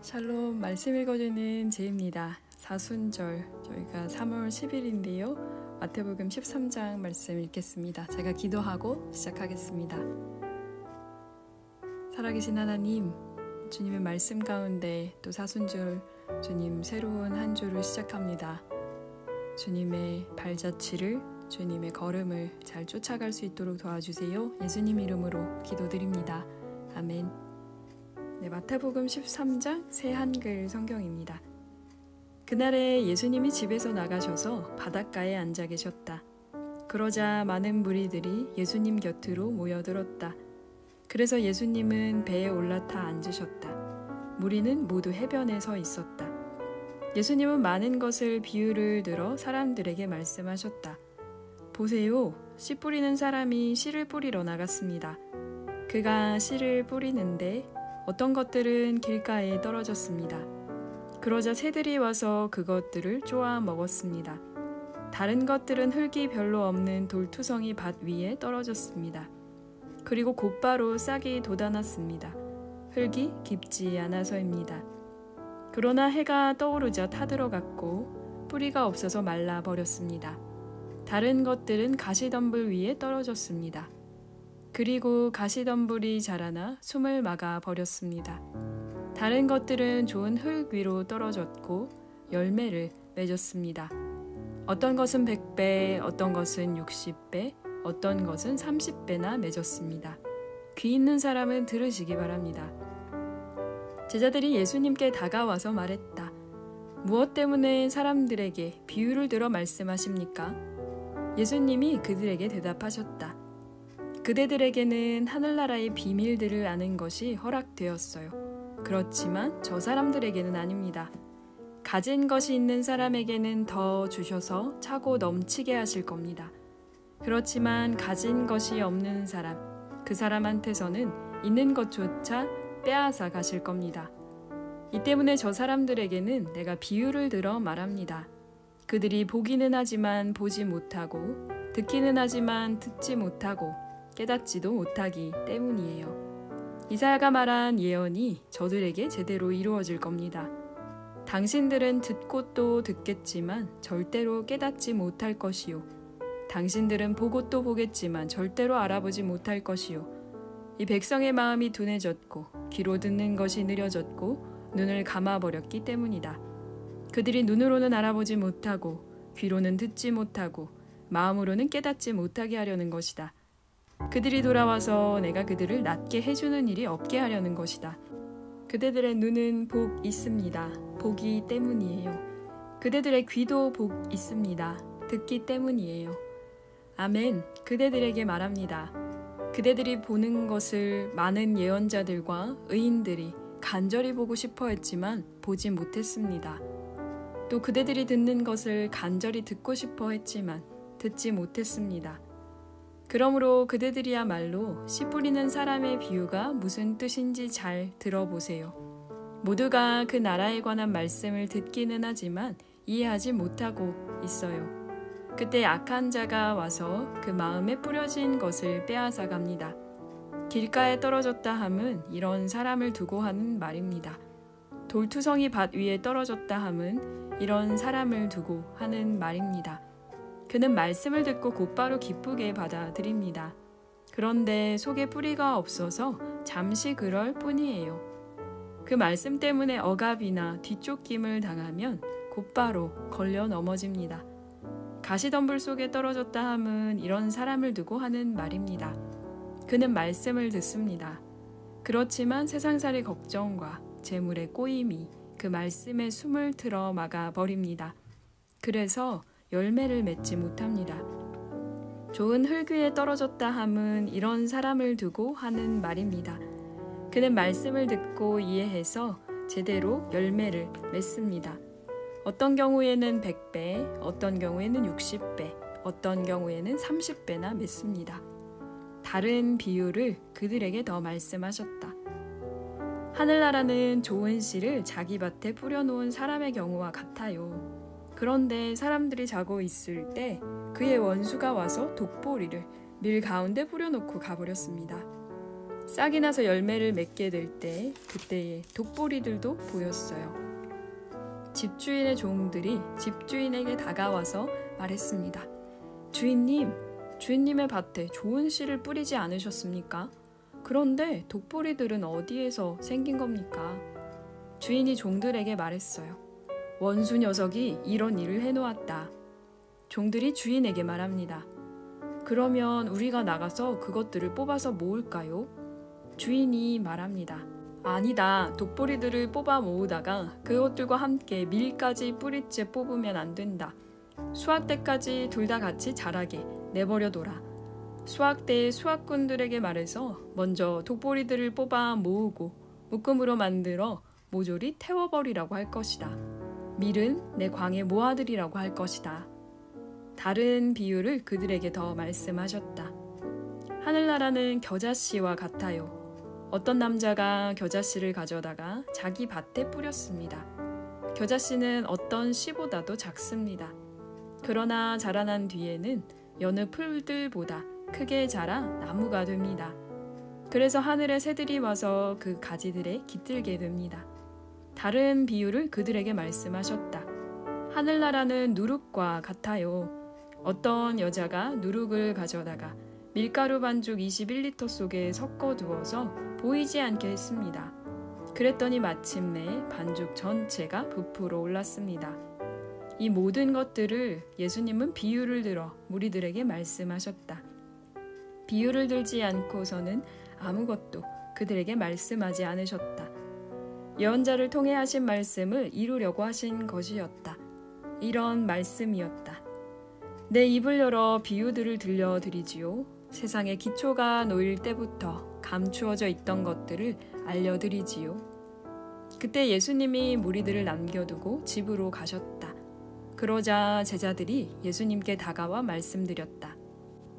샬롬, 말씀 읽어주는 제입니다. 사순절, 저희가 3월 10일인데요. 마태복음 13장 말씀 읽겠습니다. 제가 기도하고 시작하겠습니다. 살아계신 하나님, 주님의 말씀 가운데 또 사순절 주님 새로운 한 주를 시작합니다. 주님의 발자취를, 주님의 걸음을 잘 쫓아갈 수 있도록 도와주세요. 예수님 이름으로 기도드립니다. 아멘. 네, 마태복음 13장 새 한글 성경입니다. 그날에 예수님이 집에서 나가셔서 바닷가에 앉아 계셨다. 그러자 많은 무리들이 예수님 곁으로 모여들었다. 그래서 예수님은 배에 올라타 앉으셨다. 무리는 모두 해변에 서 있었다. 예수님은 많은 것을 비유를 들어 사람들에게 말씀하셨다. 보세요, 씨 뿌리는 사람이 씨를 뿌리러 나갔습니다. 그가 씨를 뿌리는데 어떤 것들은 길가에 떨어졌습니다. 그러자 새들이 와서 그것들을 쪼아 먹었습니다. 다른 것들은 흙이 별로 없는 돌투성이 밭 위에 떨어졌습니다. 그리고 곧바로 싹이 돋아났습니다. 흙이 깊지 않아서입니다. 그러나 해가 떠오르자 타들어갔고 뿌리가 없어서 말라버렸습니다. 다른 것들은 가시덤불 위에 떨어졌습니다. 그리고 가시덤불이 자라나 숨을 막아 버렸습니다. 다른 것들은 좋은 흙 위로 떨어졌고 열매를 맺었습니다. 어떤 것은 100배, 어떤 것은 60배, 어떤 것은 30배나 맺었습니다. 귀 있는 사람은 들으시기 바랍니다. 제자들이 예수님께 다가와서 말했다. 무엇 때문에 사람들에게 비유를 들어 말씀하십니까? 예수님이 그들에게 대답하셨다. 그대들에게는 하늘나라의 비밀들을 아는 것이 허락되었어요. 그렇지만 저 사람들에게는 아닙니다. 가진 것이 있는 사람에게는 더 주셔서 차고 넘치게 하실 겁니다. 그렇지만 가진 것이 없는 사람, 그 사람한테서는 있는 것조차 빼앗아 가실 겁니다. 이 때문에 저 사람들에게는 내가 비유를 들어 말합니다. 그들이 보기는 하지만 보지 못하고 듣기는 하지만 듣지 못하고 깨닫지도 못하기 때문이에요. 이사야가 말한 예언이 저들에게 제대로 이루어질 겁니다. 당신들은 듣고 또 듣겠지만 절대로 깨닫지 못할 것이요. 당신들은 보고 또 보겠지만 절대로 알아보지 못할 것이요. 이 백성의 마음이 둔해졌고 귀로 듣는 것이 느려졌고 눈을 감아버렸기 때문이다. 그들이 눈으로는 알아보지 못하고 귀로는 듣지 못하고 마음으로는 깨닫지 못하게 하려는 것이다. 그들이 돌아와서 내가 그들을 낫게 해주는 일이 없게 하려는 것이다. 그대들의 눈은 복 있습니다. 보기 때문이에요. 그대들의 귀도 복 있습니다. 듣기 때문이에요. 아멘. 그대들에게 말합니다. 그대들이 보는 것을 많은 예언자들과 의인들이 간절히 보고 싶어 했지만 보지 못했습니다. 또 그대들이 듣는 것을 간절히 듣고 싶어 했지만 듣지 못했습니다. 그러므로 그대들이야말로 씨 뿌리는 사람의 비유가 무슨 뜻인지 잘 들어보세요. 모두가 그 나라에 관한 말씀을 듣기는 하지만 이해하지 못하고 있어요. 그때 악한 자가 와서 그 마음에 뿌려진 것을 빼앗아 갑니다. 길가에 떨어졌다 함은 이런 사람을 두고 하는 말입니다. 돌투성이 밭 위에 떨어졌다 함은 이런 사람을 두고 하는 말입니다. 그는 말씀을 듣고 곧바로 기쁘게 받아들입니다. 그런데 속에 뿌리가 없어서 잠시 그럴 뿐이에요. 그 말씀 때문에 억압이나 뒤쫓김을 당하면 곧바로 걸려 넘어집니다. 가시덤불 속에 떨어졌다 함은 이런 사람을 두고 하는 말입니다. 그는 말씀을 듣습니다. 그렇지만 세상살이 걱정과 재물의 꼬임이 그 말씀에 숨을 틀어 막아 버립니다. 그래서 열매를 맺지 못합니다. 좋은 흙 위에 떨어졌다 함은 이런 사람을 두고 하는 말입니다. 그는 말씀을 듣고 이해해서 제대로 열매를 맺습니다. 어떤 경우에는 100배, 어떤 경우에는 60배, 어떤 경우에는 30배나 맺습니다. 다른 비유를 그들에게 더 말씀하셨다. 하늘나라는 좋은 씨를 자기 밭에 뿌려놓은 사람의 경우와 같아요. 그런데 사람들이 자고 있을 때 그의 원수가 와서 독보리를 밀 가운데 뿌려놓고 가버렸습니다. 싹이 나서 열매를 맺게 될 때 그때에 독보리들도 보였어요. 집주인의 종들이 집주인에게 다가와서 말했습니다. 주인님, 주인님의 밭에 좋은 씨를 뿌리지 않으셨습니까? 그런데 독보리들은 어디에서 생긴 겁니까? 주인이 종들에게 말했어요. 원수 녀석이 이런 일을 해놓았다. 종들이 주인에게 말합니다. 그러면 우리가 나가서 그것들을 뽑아서 모을까요? 주인이 말합니다. 아니다. 독보리들을 뽑아 모으다가 그것들과 함께 밀까지 뿌리째 뽑으면 안 된다. 수확 때까지 둘 다 같이 자라게 내버려둬라. 수확 때의 수확꾼들에게 말해서 먼저 독보리들을 뽑아 모으고 묶음으로 만들어 모조리 태워버리라고 할 것이다. 밀은 내 광에 모아들이라고 할 것이다. 다른 비유를 그들에게 더 말씀하셨다. 하늘나라는 겨자씨와 같아요. 어떤 남자가 겨자씨를 가져다가 자기 밭에 뿌렸습니다. 겨자씨는 어떤 씨보다도 작습니다. 그러나 자라난 뒤에는 여느 풀들보다 크게 자라 나무가 됩니다. 그래서 하늘의 새들이 와서 그 가지들에 깃들게 됩니다. 다른 비유를 그들에게 말씀하셨다. 하늘나라는 누룩과 같아요. 어떤 여자가 누룩을 가져다가 밀가루 반죽 21리터 속에 섞어두어서 보이지 않게 했습니다. 그랬더니 마침내 반죽 전체가 부풀어 올랐습니다. 이 모든 것들을 예수님은 비유를 들어 무리들에게 말씀하셨다. 비유를 들지 않고서는 아무것도 그들에게 말씀하지 않으셨다. 예언자를 통해 하신 말씀을 이루려고 하신 것이었다. 이런 말씀이었다. 내 입을 열어 비유들을 들려드리지요. 세상의 기초가 놓일 때부터 감추어져 있던 것들을 알려드리지요. 그때 예수님이 무리들을 남겨두고 집으로 가셨다. 그러자 제자들이 예수님께 다가와 말씀드렸다.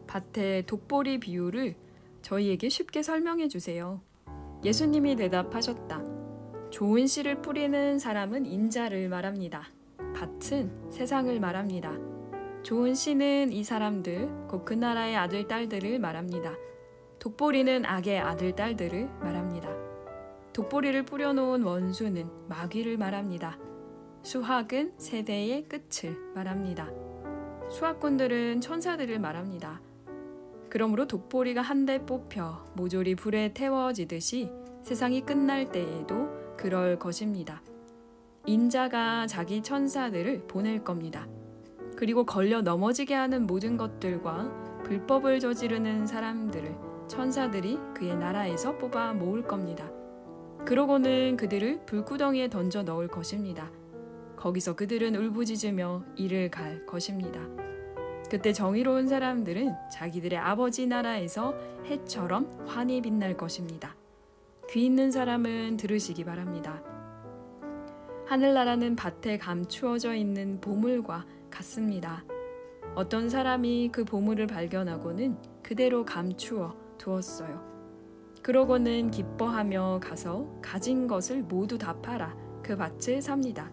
밭의 독보리 비유를 저희에게 쉽게 설명해 주세요. 예수님이 대답하셨다. 좋은 씨를 뿌리는 사람은 인자를 말합니다. 밭은 세상을 말합니다. 좋은 씨는 이 사람들, 곧 그 나라의 아들, 딸들을 말합니다. 독보리는 악의 아들, 딸들을 말합니다. 독보리를 뿌려놓은 원수는 마귀를 말합니다. 수확은 세대의 끝을 말합니다. 수확꾼들은 천사들을 말합니다. 그러므로 독보리가 한데 뽑혀 모조리 불에 태워지듯이 세상이 끝날 때에도 그럴 것입니다. 인자가 자기 천사들을 보낼 겁니다. 그리고 걸려 넘어지게 하는 모든 것들과 불법을 저지르는 사람들을 천사들이 그의 나라에서 뽑아 모을 겁니다. 그러고는 그들을 불구덩이에 던져 넣을 것입니다. 거기서 그들은 울부짖으며 이를 갈 것입니다. 그때 정의로운 사람들은 자기들의 아버지 나라에서 해처럼 환히 빛날 것입니다. 귀 있는 사람은 들으시기 바랍니다. 하늘나라는 밭에 감추어져 있는 보물과 같습니다. 어떤 사람이 그 보물을 발견하고는 그대로 감추어 두었어요. 그러고는 기뻐하며 가서 가진 것을 모두 다 팔아 그 밭을 삽니다.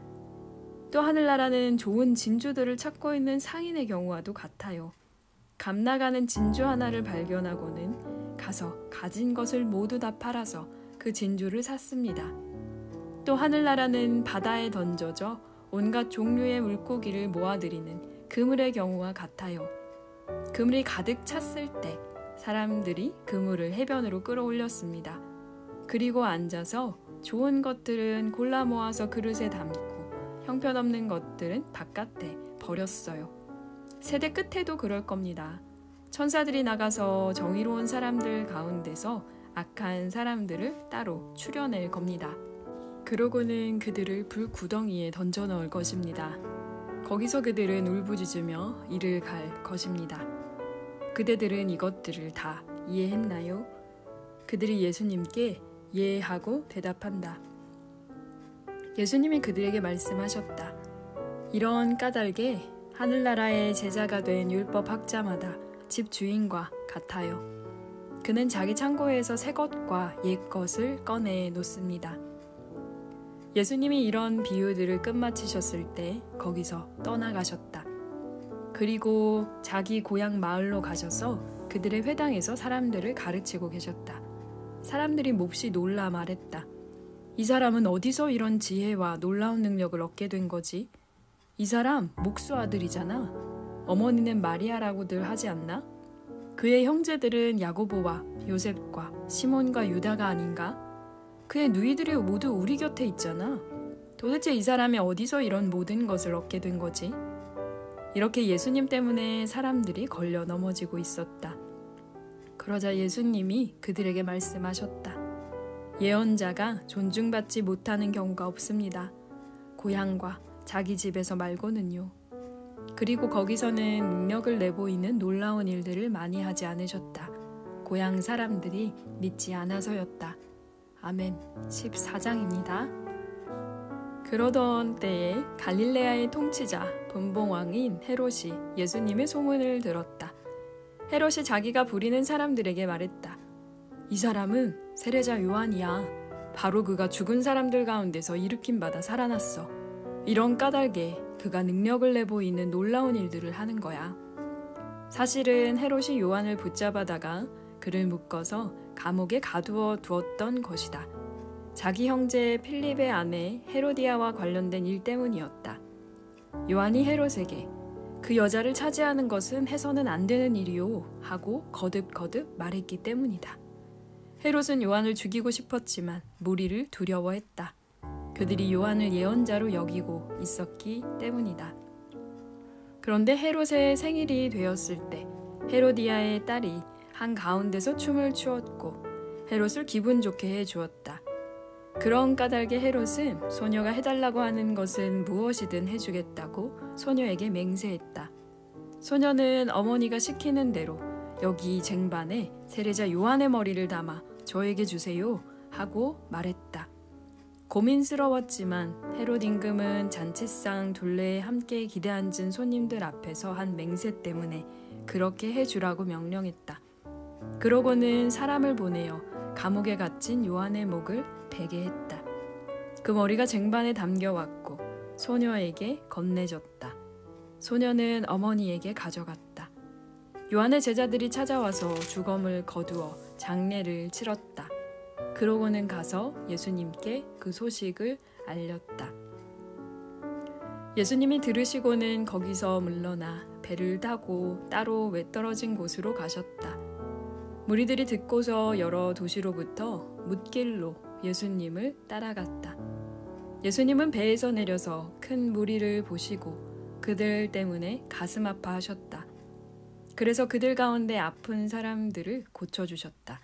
또 하늘나라는 좋은 진주들을 찾고 있는 상인의 경우와도 같아요. 값나가는 진주 하나를 발견하고는 가서 가진 것을 모두 다 팔아서 그 진주를 샀습니다. 또 하늘나라는 바다에 던져져 온갖 종류의 물고기를 모아들이는 그물의 경우와 같아요. 그물이 가득 찼을 때 사람들이 그물을 해변으로 끌어올렸습니다. 그리고 앉아서 좋은 것들은 골라 모아서 그릇에 담고 형편없는 것들은 바깥에 버렸어요. 세대 끝에도 그럴 겁니다. 천사들이 나가서 정의로운 사람들 가운데서 악한 사람들을 따로 추려낼 겁니다. 그러고는 그들을 불구덩이에 던져 넣을 것입니다. 거기서 그들은 울부짖으며 이를 갈 것입니다. 그대들은 이것들을 다 이해했나요? 그들이 예수님께 예하고 대답한다. 예수님이 그들에게 말씀하셨다. 이런 까닭에 하늘나라의 제자가 된 율법학자마다 집주인과 같아요. 그는 자기 창고에서 새 것과 옛 것을 꺼내 놓습니다. 예수님이 이런 비유들을 끝마치셨을 때 거기서 떠나가셨다. 그리고 자기 고향 마을로 가셔서 그들의 회당에서 사람들을 가르치고 계셨다. 사람들이 몹시 놀라 말했다. 이 사람은 어디서 이런 지혜와 놀라운 능력을 얻게 된 거지? 이 사람 목수 아들이잖아. 어머니는 마리아라고들 하지 않나? 그의 형제들은 야고보와 요셉과 시몬과 유다가 아닌가? 그의 누이들이 모두 우리 곁에 있잖아. 도대체 이 사람이 어디서 이런 모든 것을 얻게 된 거지? 이렇게 예수님 때문에 사람들이 걸려 넘어지고 있었다. 그러자 예수님이 그들에게 말씀하셨다. 예언자가 존중받지 못하는 경우가 없습니다. 고향과 자기 집에서 말고는요. 그리고 거기서는 능력을 내보이는 놀라운 일들을 많이 하지 않으셨다. 고향 사람들이 믿지 않아서였다. 아멘. 14장입니다. 그러던 때에 갈릴레아의 통치자 분봉왕인 헤롯이 예수님의 소문을 들었다. 헤롯이 자기가 부리는 사람들에게 말했다. 이 사람은 세례자 요한이야. 바로 그가 죽은 사람들 가운데서 일으킴 받아 살아났어. 이런 까닭에 그가 능력을 내보이는 놀라운 일들을 하는 거야. 사실은 헤롯이 요한을 붙잡아다가 그를 묶어서 감옥에 가두어 두었던 것이다. 자기 형제 필립의 아내 헤로디아와 관련된 일 때문이었다. 요한이 헤롯에게 그 여자를 차지하는 것은 해서는 안 되는 일이요 하고 거듭거듭 말했기 때문이다. 헤롯은 요한을 죽이고 싶었지만 무리를 두려워했다. 그들이 요한을 예언자로 여기고 있었기 때문이다. 그런데 헤롯의 생일이 되었을 때 헤로디아의 딸이 한가운데서 춤을 추었고 헤롯을 기분 좋게 해주었다. 그런 까닭에 헤롯은 소녀가 해달라고 하는 것은 무엇이든 해주겠다고 소녀에게 맹세했다. 소녀는 어머니가 시키는 대로 여기 쟁반에 세례자 요한의 머리를 담아 저에게 주세요 하고 말했다. 고민스러웠지만 헤롯 임금은 잔치상 둘레에 함께 기대앉은 손님들 앞에서 한 맹세 때문에 그렇게 해주라고 명령했다. 그러고는 사람을 보내어 감옥에 갇힌 요한의 목을 베게 했다. 그 머리가 쟁반에 담겨왔고 소녀에게 건네졌다. 소녀는 어머니에게 가져갔다. 요한의 제자들이 찾아와서 주검을 거두어 장례를 치렀다. 그러고는 가서 예수님께 그 소식을 알렸다. 예수님이 들으시고는 거기서 물러나 배를 타고 따로 외떨어진 곳으로 가셨다. 무리들이 듣고서 여러 도시로부터 뭇길로 예수님을 따라갔다. 예수님은 배에서 내려서 큰 무리를 보시고 그들 때문에 가슴 아파하셨다. 그래서 그들 가운데 아픈 사람들을 고쳐주셨다.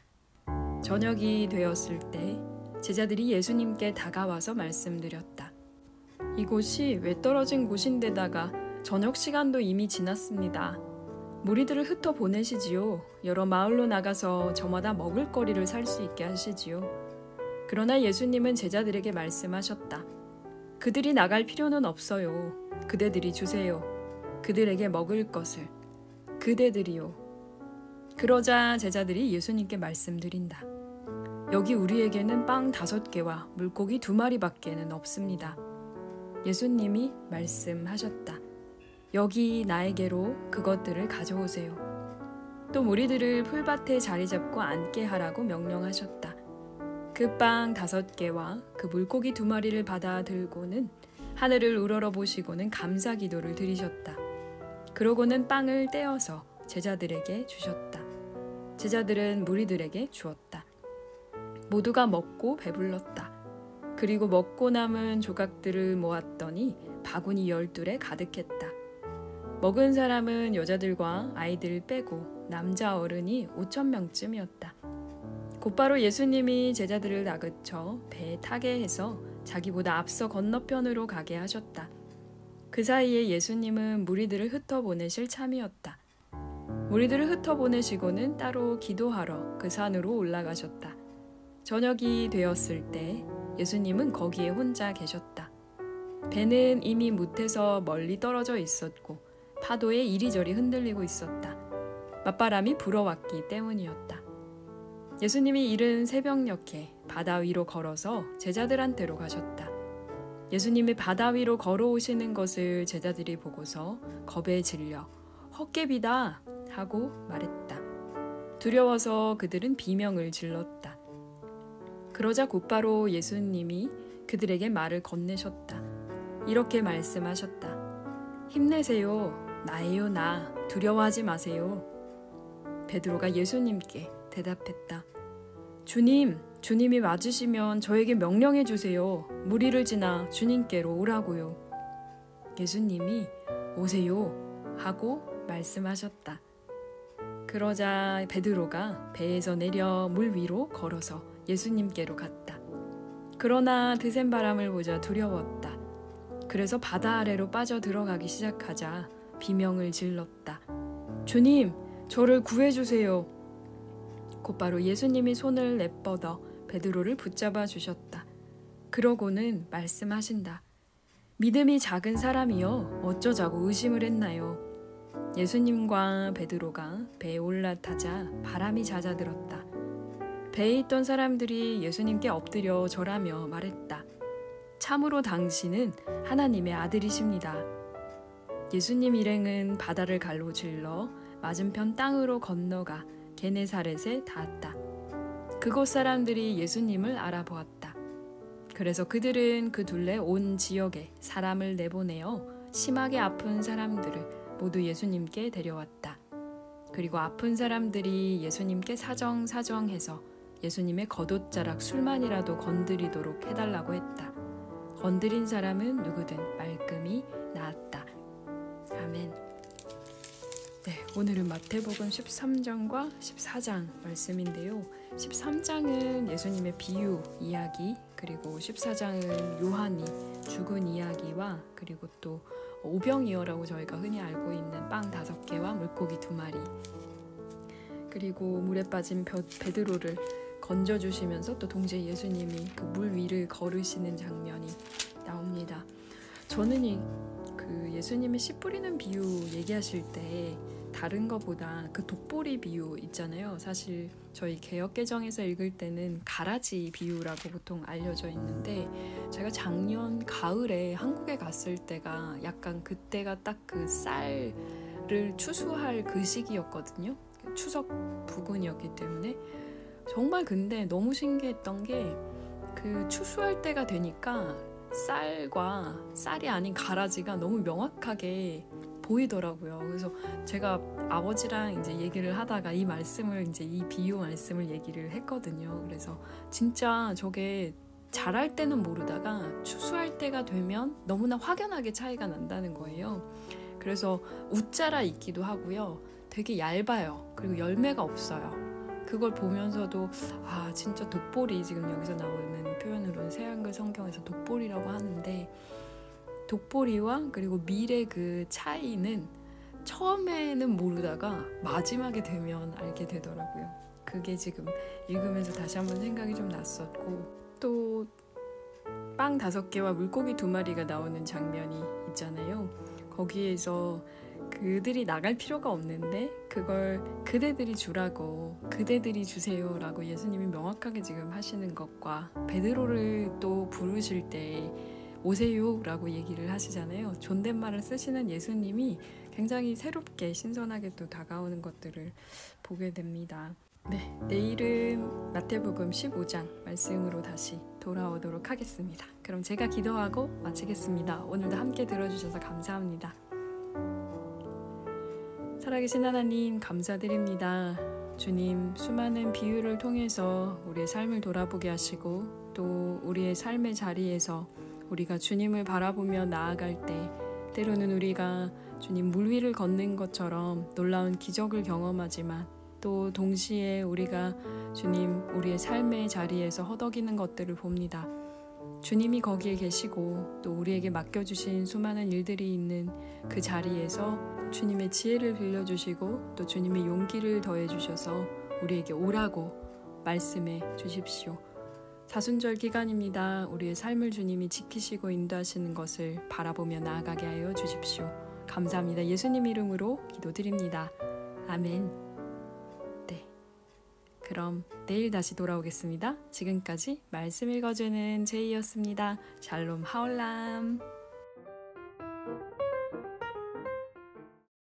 저녁이 되었을 때 제자들이 예수님께 다가와서 말씀드렸다. 이곳이 외떨어진 곳인데다가 저녁 시간도 이미 지났습니다. 무리들을 흩어 보내시지요. 여러 마을로 나가서 저마다 먹을 거리를 살 수 있게 하시지요. 그러나 예수님은 제자들에게 말씀하셨다. 그들이 나갈 필요는 없어요. 그대들이 주세요. 그들에게 먹을 것을. 그대들이요. 그러자 제자들이 예수님께 말씀드린다. 여기 우리에게는 빵 5개와 물고기 2마리밖에는 없습니다. 예수님이 말씀하셨다. 여기 나에게로 그것들을 가져오세요. 또 무리들을 풀밭에 자리 잡고 앉게 하라고 명령하셨다. 그 빵 5개와 그 물고기 2마리를 받아 들고는 하늘을 우러러 보시고는 감사 기도를 드리셨다. 그러고는 빵을 떼어서 제자들에게 주셨다. 제자들은 무리들에게 주었다. 모두가 먹고 배불렀다. 그리고 먹고 남은 조각들을 모았더니 바구니 12에 가득했다. 먹은 사람은 여자들과 아이들 빼고 남자 어른이 5,000명쯤이었다. 곧바로 예수님이 제자들을 다그쳐 배에 타게 해서 자기보다 앞서 건너편으로 가게 하셨다. 그 사이에 예수님은 무리들을 흩어보내실 참이었다. 무리들을 흩어보내시고는 따로 기도하러 그 산으로 올라가셨다. 저녁이 되었을 때 예수님은 거기에 혼자 계셨다. 배는 이미 못해서 멀리 떨어져 있었고 파도에 이리저리 흔들리고 있었다. 맞바람이 불어왔기 때문이었다. 예수님이 이른 새벽녘에 바다 위로 걸어서 제자들한테로 가셨다. 예수님이 바다 위로 걸어오시는 것을 제자들이 보고서 겁에 질려 헛개비다 하고 말했다. 두려워서 그들은 비명을 질렀다. 그러자 곧바로 예수님이 그들에게 말을 건네셨다. 이렇게 말씀하셨다. 힘내세요. 나예요, 나. 두려워하지 마세요. 베드로가 예수님께 대답했다. 주님, 주님이 맞으시면 저에게 명령해 주세요. 무리를 지나 주님께로 오라고요. 예수님이 오세요 하고 말씀하셨다. 그러자 베드로가 배에서 내려 물 위로 걸어서 예수님께로 갔다. 그러나 드센 바람을 보자 두려웠다. 그래서 바다 아래로 빠져 들어가기 시작하자 비명을 질렀다. 주님, 저를 구해주세요. 곧바로 예수님이 손을 내뻗어 베드로를 붙잡아 주셨다. 그러고는 말씀하신다. 믿음이 작은 사람이여 어쩌자고 의심을 했나요? 예수님과 베드로가 배에 올라타자 바람이 잦아들었다. 배에 있던 사람들이 예수님께 엎드려 절하며 말했다. 참으로 당신은 하나님의 아들이십니다. 예수님 일행은 바다를 가로질러 맞은편 땅으로 건너가 게네사렛에 닿았다. 그곳 사람들이 예수님을 알아보았다. 그래서 그들은 그 둘레 온 지역에 사람을 내보내어 심하게 아픈 사람들을 모두 예수님께 데려왔다. 그리고 아픈 사람들이 예수님께 사정사정해서 예수님의 겉옷자락 술만이라도 건드리도록 해달라고 했다. 건드린 사람은 누구든 말끔히 나았다. 아멘. 네, 오늘은 마태복음 13장과 14장 말씀인데요. 13장은 예수님의 비유 이야기, 그리고 14장은 요한이 죽은 이야기와 그리고 또 오병이어라고 저희가 흔히 알고 있는 빵 5개와 물고기 2마리, 그리고 물에 빠진 베드로를 건져주시면서 또 동시에 예수님이 그 물 위를 걸으시는 장면이 나옵니다. 저는 그 예수님의 씨 뿌리는 비유 얘기하실 때 다른 것보다 그 독보리 비유 있잖아요. 사실 저희 개역개정에서 읽을 때는 가라지 비유라고 보통 알려져 있는데, 제가 작년 가을에 한국에 갔을 때가 약간 그때가 딱 그 쌀을 추수할 그 시기였거든요. 추석 부근이었기 때문에 정말 근데 너무 신기했던 게 그 추수할 때가 되니까 쌀과 쌀이 아닌 가라지가 너무 명확하게 보이더라고요. 그래서 제가 아버지랑 이제 얘기를 하다가 이 말씀을 이제 이 비유 말씀을 얘기를 했거든요. 그래서 진짜 저게 자랄 때는 모르다가 추수할 때가 되면 너무나 확연하게 차이가 난다는 거예요. 그래서 웃자라 있기도 하고요. 되게 얇아요. 그리고 열매가 없어요. 그걸 보면서도 아 진짜 독보리, 지금 여기서 나오는 표현으로는 새한글 성경에서 독보리라고 하는데, 독보리와 그리고 밀의 그 차이는 처음에는 모르다가 마지막에 되면 알게 되더라고요. 그게 지금 읽으면서 다시 한번 생각이 좀 났었고, 또 빵 5개와 물고기 2마리가 나오는 장면이 있잖아요. 거기에서 그들이 나갈 필요가 없는데 그걸 그대들이 주라고, 그대들이 주세요 라고 예수님이 명확하게 지금 하시는 것과, 베드로를 또 부르실 때 오세요 라고 얘기를 하시잖아요. 존댓말을 쓰시는 예수님이 굉장히 새롭게 신선하게 또 다가오는 것들을 보게 됩니다. 네, 내일은 마태복음 15장 말씀으로 다시 돌아오도록 하겠습니다. 그럼 제가 기도하고 마치겠습니다. 오늘도 함께 들어주셔서 감사합니다. 살아계신 하나님 감사드립니다. 주님, 수많은 비유를 통해서 우리의 삶을 돌아보게 하시고 또 우리의 삶의 자리에서 우리가 주님을 바라보며 나아갈 때 때로는 우리가 주님 물 위를 걷는 것처럼 놀라운 기적을 경험하지만, 또 동시에 우리가 주님 우리의 삶의 자리에서 허덕이는 것들을 봅니다. 주님이 거기에 계시고 또 우리에게 맡겨주신 수많은 일들이 있는 그 자리에서 주님의 지혜를 빌려주시고 또 주님의 용기를 더해주셔서 우리에게 오라고 말씀해 주십시오. 사순절 기간입니다. 우리의 삶을 주님이 지키시고 인도하시는 것을 바라보며 나아가게 하여 주십시오. 감사합니다. 예수님 이름으로 기도드립니다. 아멘. 네, 그럼 내일 다시 돌아오겠습니다. 지금까지 말씀 읽어주는 제이였습니다. 샬롬 하올람.